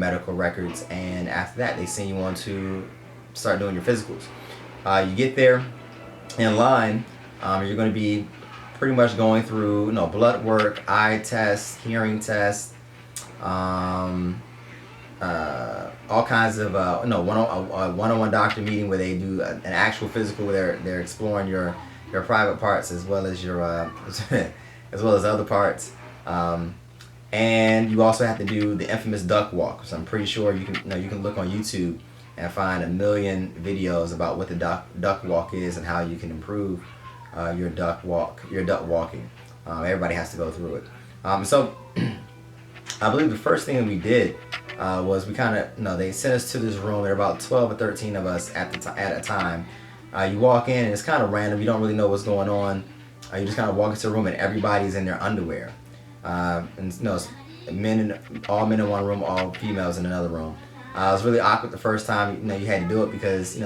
medical records, and after that they send you on to start doing your physicals. You get there in line, you're going to be pretty much going through blood work, eye tests, hearing tests, all kinds of one-on-one doctor meeting where they do an actual physical where they're exploring your private parts as well as your as well as other parts. And you also have to do the infamous duck walk. So I'm pretty sure you can look on YouTube and find a million videos about what the duck walk is and how you can improve your duck walking. Everybody has to go through it. So I believe the first thing that we did was we kind of they sent us to this room. There were about 12 or 13 of us at a time. You walk in and it's kind of random. You don't really know what's going on. You just kind of walk into a room and everybody's in their underwear. And it's all men in one room, all females in another room. It was really awkward the first time you had to do it because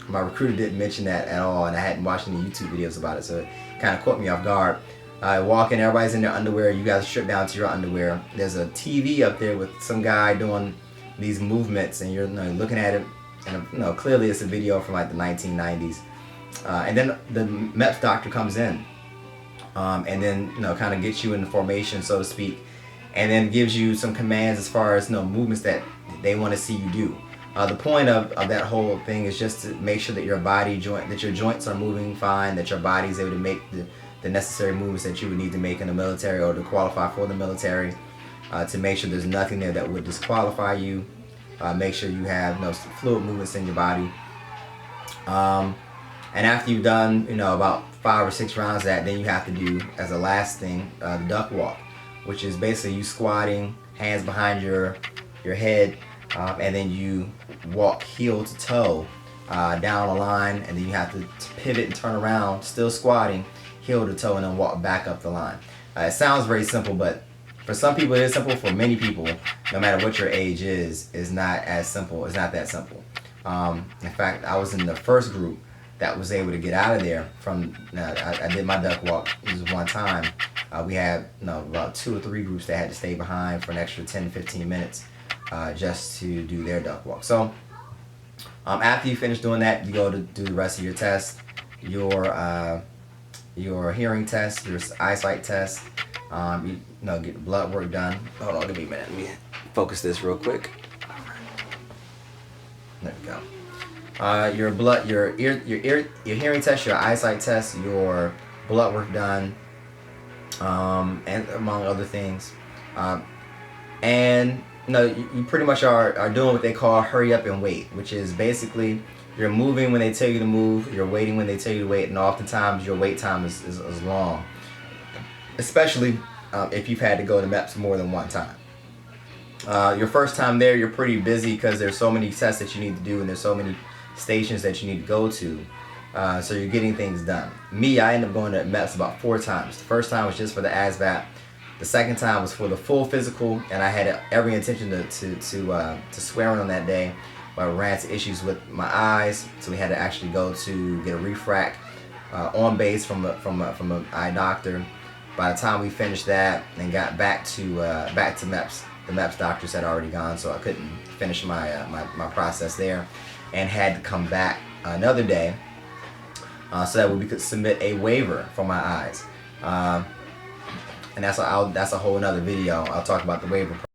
my recruiter didn't mention that at all, and I hadn't watched any YouTube videos about it, so it kind of caught me off guard. I walk in, everybody's in their underwear. You guys strip down to your underwear. There's a TV up there with some guy doing these movements, and you're looking at it, and clearly it's a video from like the 1990s. And then the MEPS doctor comes in. And then kind of gets you in the formation, so to speak, and then gives you some commands as far as movements that they want to see you do. The point of that whole thing is just to make sure that your joints are moving fine, that your body is able to make the necessary movements that you would need to make in the military or to qualify for the military. To make sure there's nothing there that would disqualify you. Make sure you have fluid movements in your body. And after you've done about 5 or 6 rounds of that, then you have to do, as a last thing, the duck walk, which is basically you squatting, hands behind your head, and then you walk heel to toe down a line, and then you have to pivot and turn around, still squatting, heel to toe, and then walk back up the line. It sounds very simple, but for some people it is simple. For many people, no matter what your age is not as simple. It's not that simple. In fact, I was in the first group that was able to get out of there from, I did my duck walk. This was one time. We had about 2 or 3 groups that had to stay behind for an extra 10 to 15 minutes just to do their duck walk. So after you finish doing that, you go to do the rest of your tests, your hearing test, your eyesight test, get the blood work done. Hold on, give me a minute. Let me focus this real quick. There we go. Your hearing test, your eyesight test, your blood work done, and among other things. And you pretty much are doing what they call hurry up and wait, which is basically you're moving when they tell you to move, you're waiting when they tell you to wait, and oftentimes your wait time is long, especially if you've had to go to MEPS more than one time. Your first time there, you're pretty busy because there's so many tests that you need to do, and there's so many stations that you need to go to, so you're getting things done. I ended up going to MEPS about 4 times. The first time was just for the ASVAB. The second time was for the full physical, and I had every intention to swear in on that day, but I ran into issues with my eyes, so we had to actually go to get a refract on base from an eye doctor. By the time we finished that and got back to MEPS, the MEPS doctors had already gone, so I couldn't finish my process there, and had to come back another day so that we could submit a waiver for my eyes. And that's a whole another video. I'll talk about the waiver